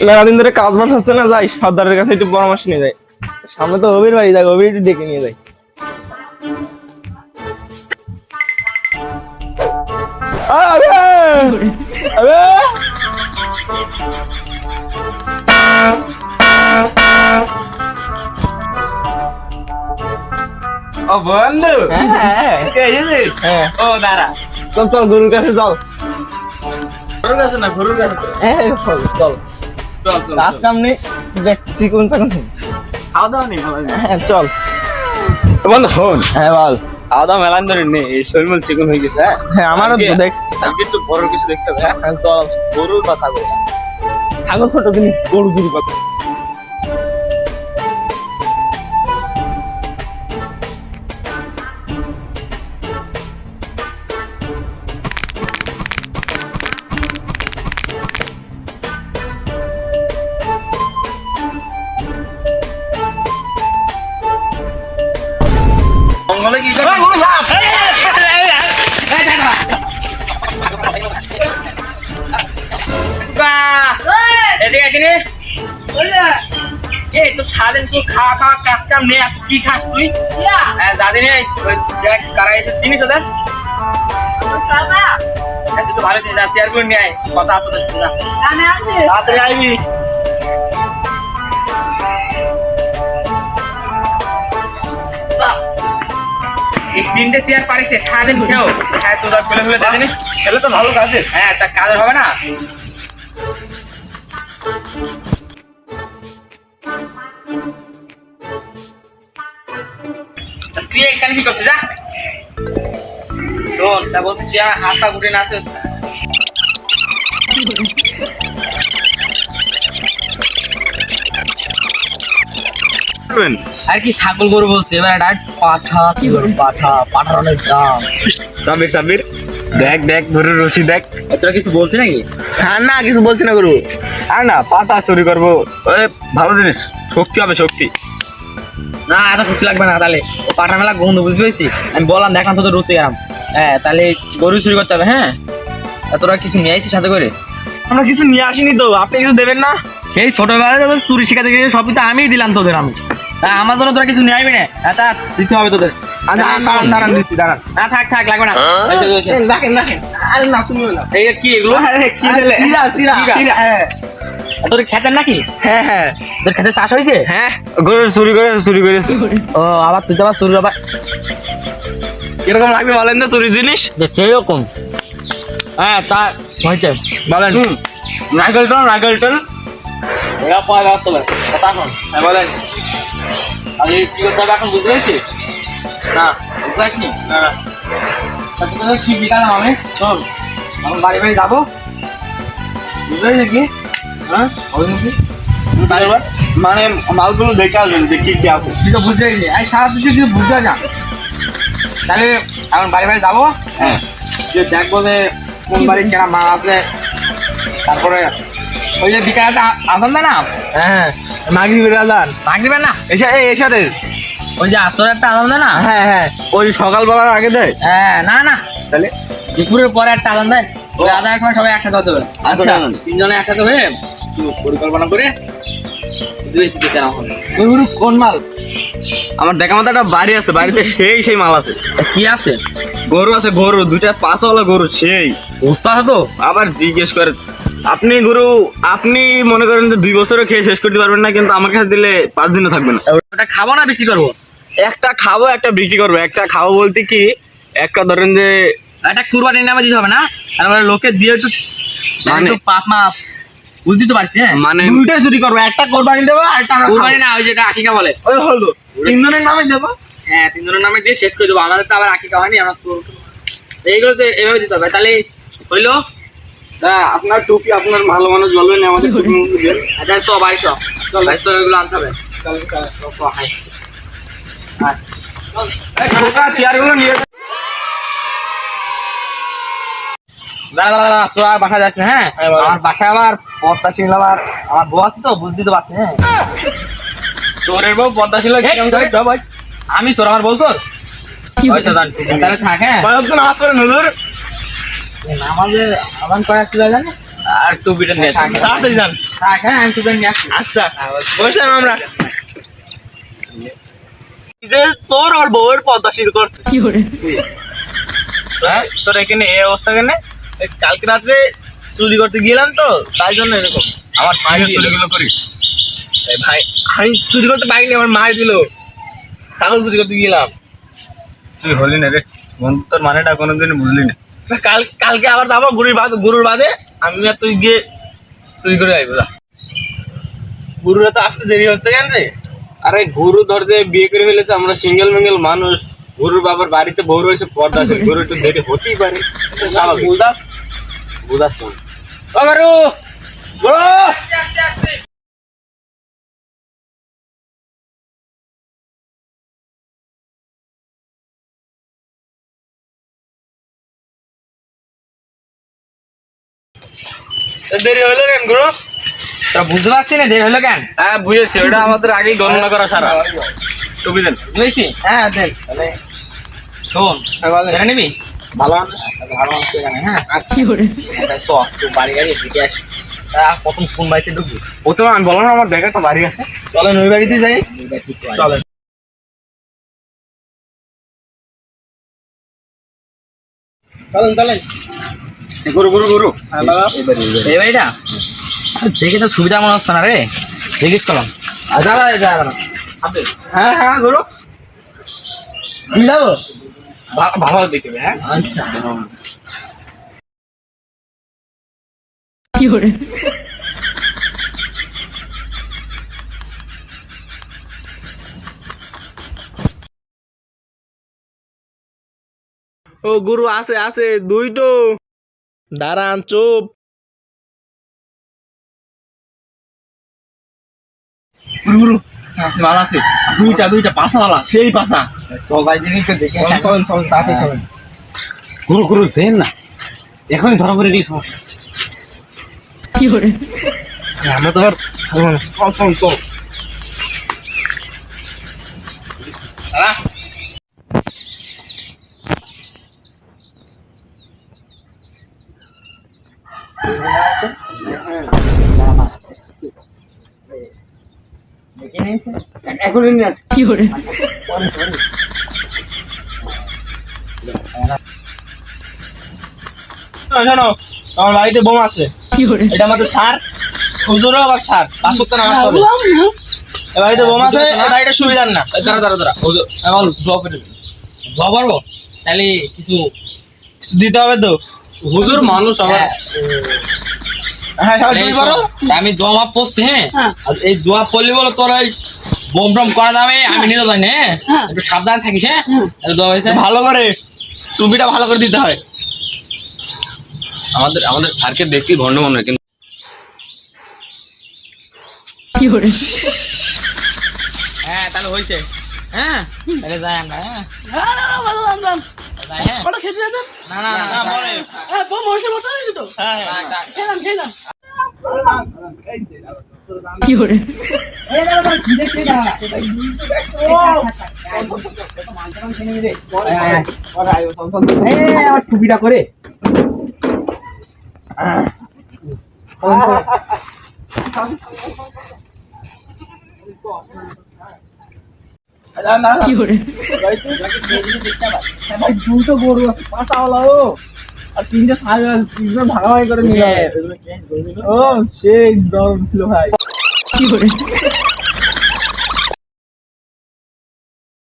মেলাদিন ধরে কাজ বাজ হচ্ছে না, যাই সর্দারের কাছে একটু পরামর্শ নিয়ে যাই। সামনে তো অভির বাড়ি, যাই অভির একটু ডেকে নিয়ে যাই। ও বন্ধু, কে এসেছিস? ও দাঁড়া, চল চল গরুর কাছে চল। গরুর কাছে না, গরুর কাছে চল। চল চল চল চল কাজ কাম নেই, দেখ চিকন চাকন। খাওয়া দাওয়া নেই, খাওয়া দাওয়া নেই। হ্যাঁ চল। বন্ধু শোন, হ্যাঁ বল। খাওয়া দাওয়া মেলান ধরে নেই, এই শরীর চিকন হয়ে গেছে। হ্যাঁ আমারও তো দেখ। আজকে একটু বড় কিছু দেখতে হবে। হ্যাঁ চল। গরুর বা ছাগল? ছাগল ছোট জিনিস, গরু চুরি পাবে। জঙ্গলে কি সারাদিন তুই খাওয়া খাওয়া কাজ কাম নেই, কি খাস তুই? দাদি নেই কারা এসে চিনিস ওদের? তুই তো ভালো চিনিস, চেয়ার করে নিয়ে আয়, কথা আছে তাড়াতাড়ি আইবি। এই তিনটে চেয়ার পারিস সারাদিন খেয়েও, হ্যাঁ তোরা ফেলে ফেলে দেখিনি, খেলে তো ভালো কাজে। হ্যাঁ তা কাজের হবে না। তুই এখানে কি করছিস? যা শোন, তা বলছি হাত পা গুটে না আছে। আর কি ছাগল গরু বলছে, এবার পাঠা কি করে, পাঠা পাঠার অনেক দাম। সাবির সাবির দেখ দেখ গরুর রশি দেখ। তোরা কিছু বলছে নাকি? হ্যাঁ না কিছু বলছি না গরু। আর না পাতা চুরি করবো, ভালো জিনিস, শক্তি হবে শক্তি। না এত সত্যি লাগবে না, তাহলে ও পাঠা মেলা গন্ধ বুঝতে পেরেছি। আমি বললাম দেখলাম তোদের রুচি গেলাম। হ্যাঁ তাহলে গরু চুরি করতে হবে। হ্যাঁ তোরা কিছু নিয়ে আসিস সাথে করে? আমরা কিছু নিয়ে আসিনি তো, আপনি কিছু দেবেন না? সেই ছোটবেলায় তোদের চুরি শিখাতে গিয়ে সবই তো আমিই দিলাম তোদের। আমি আমার জন্য তোরা কিছু নিয়ে আসবি না, তা দিতে হবে তোদের। দাঁড়ান দাঁড়ান দিচ্ছি, দাঁড়ান। না থাক থাক লাগবে না। রাখেন রাখেন। আরে না তুমিও না। এই কি এগুলো? কি দিলে? চিরা চিরা চিরা। হ্যাঁ তোর খেতেন নাকি? হ্যাঁ হ্যাঁ তোর খেতে চাষ হয়েছে? হ্যাঁ। গরু চুরি করে চুরি করেছে। ও আবার তুই তো আবার চুরি আবার কিরকম লাগবে বলেন তো চুরির জিনিস? সেরকম। হ্যাঁ তা হয়েছে বলেন। নাইকেলটন নাইকেলটন ওরা পাওয়া যাচ্ছে না। কথা শোন, হ্যাঁ বলেন। আরে কি করতে হবে এখন বুঝতে পেরেছিস? না বুঝতে পারছিস? না না, তোদের ঠিক বিকালাম আমি। শোন এখন বাড়ি বাড়ি যাবো, বুঝতে পেরেছিস কি? হ্যাঁ হবে নাকি? মানে মালগুলো দেখে আসবেন যে কি কি আছে। তুই তো বুঝতে পেরেছিস, এই সারা তুই যদি বুঝতে যা তাহলে এখন বাড়ি বাড়ি যাবো। হ্যাঁ যে দেখবো যে কোন বাড়ির কেনা মাল আছে, তারপরে ওই যে বিকালে আসান না হ্যাঁ মাগরিবের আজান। মাগরিবের না, এসারের। ওই যে আসরের একটা আলাদা দেয় না? হ্যাঁ হ্যাঁ ওই সকালবেলার আগে দেয়। হ্যাঁ না না, তাহলে দুপুরের পরে একটা আলাদা দেয়। ওই আদানের সময় সবাই একসাথে হতে হবে। আচ্ছা। তিনজনে একসাথে হয়ে একটু পরিকল্পনা করে কেনা হবে। ওই গরু কোন মাল? আমার দেখা মতো একটা বাড়ি আছে, বাড়িতে সেই মাল আছে। কি আছে? গরু আছে, গরু দুইটা পাঁচওয়ালা গরু, সেই বুঝতে আছে তো? আবার জিজ্ঞেস করে আপনি গরু, আপনি মনে করেন যে 2 বছরও খেয়ে শেষ করতে পারবেন না, কিন্তু আমার কাছে দিলে 5 দিনও থাকবে না। ওটা খাবো না বিক্রি করবো? একটা খাবো একটা বিক্রি করবো। একটা খাবো বলতে কি, একটা ধরেন যে একটা কুরবানির নামে দিতে হবে না, আর আমরা লোকে দিয়ে একটু মানে একটু পাপ মা বুঝতে তো পারছি। হ্যাঁ মানে দুইটা চুরি করবো, একটা কোরবানি দেবো আর একটা আমরা কুরবানি খাবো। না, ওই যেটা আকিকা বলে। ওই হলো তিনজনের নামে দেবো। হ্যাঁ তিনজনের নামে দিয়ে শেষ করে দেবো। আমাদের তো আবার আকিকা হয়নি, আমরা এইগুলো তো এভাবে দিতে হবে। তাহলে হইলো? আপনার টুপি, আপনার ভালো মানুষ বলবেন আমাদের টুপি মুখে দেন। আচ্ছা চ বাড়ি চ, চল ভাই চ, এগুলো আনতে হবে। চেয়ারগুলো নিয়ে দাঁড়া তোর আর বাসা যাচ্ছে। হ্যাঁ আমার বাসায় আবার পদ্মা ছিল, আবার আমার বউ আছে তো, বুঝতে তো পারছি। হ্যাঁ চোরের বউ পদ্মা ছিল। আমি তোর আমার বলছো তাহলে থাক। হ্যাঁ কয়েকজন নামাজ পড়েন হুজুর? আমাদের আবার কয়েক ছিল জানি আর টুপিটা নিয়ে আসি। তাড়াতাড়ি যান। থাক, হ্যাঁ আমি টুপিটা নিয়ে আসি। আচ্ছা বসলাম আমরা। এই যে তোর আর বউয়ের পর্দা শুরু করছে হ্যাঁ তোর এখানে এই অবস্থা কেন? এই কালকে রাত্রে চুরি করতে গেলাম তো তাই জন্য এরকম। আমার মায়ের চুরিগুলো করিস এই ভাই, আমি চুরি করতে পারিনি, আমার মায় দিল। ছাগল চুরি করতে গেলাম। তুই হলি না রে বন্ধু, তোর মানেটা কোনোদিন বুঝলি না। কালকে আবার যাবো গরুর বাদে আমি আর তুই গিয়ে চুরি করে আইবো। গুরুরা তো আসতে দেরি হচ্ছে কেন রে? আরে গুরু ধর যে বিয়ে করে ফেলেছে, আমরা সিঙ্গেল মিঙ্গেল মানুষ। গুরুর বাবার বাড়িতে বউ রয়েছে, পর্দা আছে, গুরু একটু দেরি হতেই পারে। বুঝাচ্ছ ও গুরু, গুরু দেরি হলো কেন গুরু? তোরা বুঝতে পারছি না দেরি হলো কেন? হ্যাঁ বুঝেছি, ওটা আমাদের আগেই গণনা করা সারা। টুপি দেন। বুঝেছি। হ্যাঁ দেন। শোন, জেনে নিবি ভালো মানুষ। ভালো মানুষ এখানে, হ্যাঁ বাড়ি গাড়ি দিকে আসি। প্রথম কোন বাড়িতে ঢুকবি? প্রথমে আমি বললাম আমার দেখা একটা বাড়ি আছে, চলেন ওই বাড়িতে যাই। চলেন। চলেন চলেন। গুরু গুরু গুরু হ্যাঁ বাবা। এই বাড়িটা দেখে তো সুবিধা মনে হচ্ছে না রে, দেখিস কলম। দাঁড়া দাঁড়া। হ্যাঁ হ্যাঁ গুরু আমি যাবো। ভালো দেখবে, হ্যাঁ আচ্ছা ও গুরু আছে আছে দুই তো। দাঁড়ান চুপ। গুরু গুরু আছে ভালো আছে। দুইটা পাশাওয়ালা, সেই পাশা। সবাই জিনিস দেখে চলেন চলেন চলেন তাড়াতাড়ি চলেন। গুরু গুরু দেন না, এখনই ধরা পড়ে গেলি সমস্যা। আমরা তো আর চল চল চল। দাঁড়া। এখনই নিয়ে আস। শোনো আমার বাড়িতে বোম আছে। এটা আমাদের স্যার হুজুরও আবার স্যার পাঁচশো নামাজ পড়ে। এ বাড়িতে বোম আছে, এ বাড়িটা সুবিধার না। দাঁড়া দাঁড়া দাঁড়া, এখন দোয়া করে দিন। দোয়া করবো তাহলে কিছু কিছু দিতে হবে তো। হুজুর মানুষ আমার। হ্যাঁ সবাই তুমি করো। আমি দোয়া মাপ পড়ছি, হ্যাঁ আর এই দোয়া পড়লি বলো তোর ওই বোম টম করা যাবে, আমি নিতে যাই না, হ্যাঁ একটু সাবধান থাকিস, হ্যাঁ তাহলে দোয়া হয়েছে। ভালো করে টুপিটা ভালো করে দিতে হয়। আমাদের স্যারকে দেখি ভণ্ড মনে হয়, কিন্তু হ্যাঁ তাহলে হয়েছে, হ্যাঁ তাহলে যাই আমরা, হ্যাঁ যাই, হ্যাঁ না না না পরে থাক, থাক। আমার টুপিটা করে দুটো গরু পাঁচাওয়ালা ও আর তিনটে ছাগল, তিনজন ভাগাভাগি করে নিয়ে ও সেই দরদ ছিল ভাই।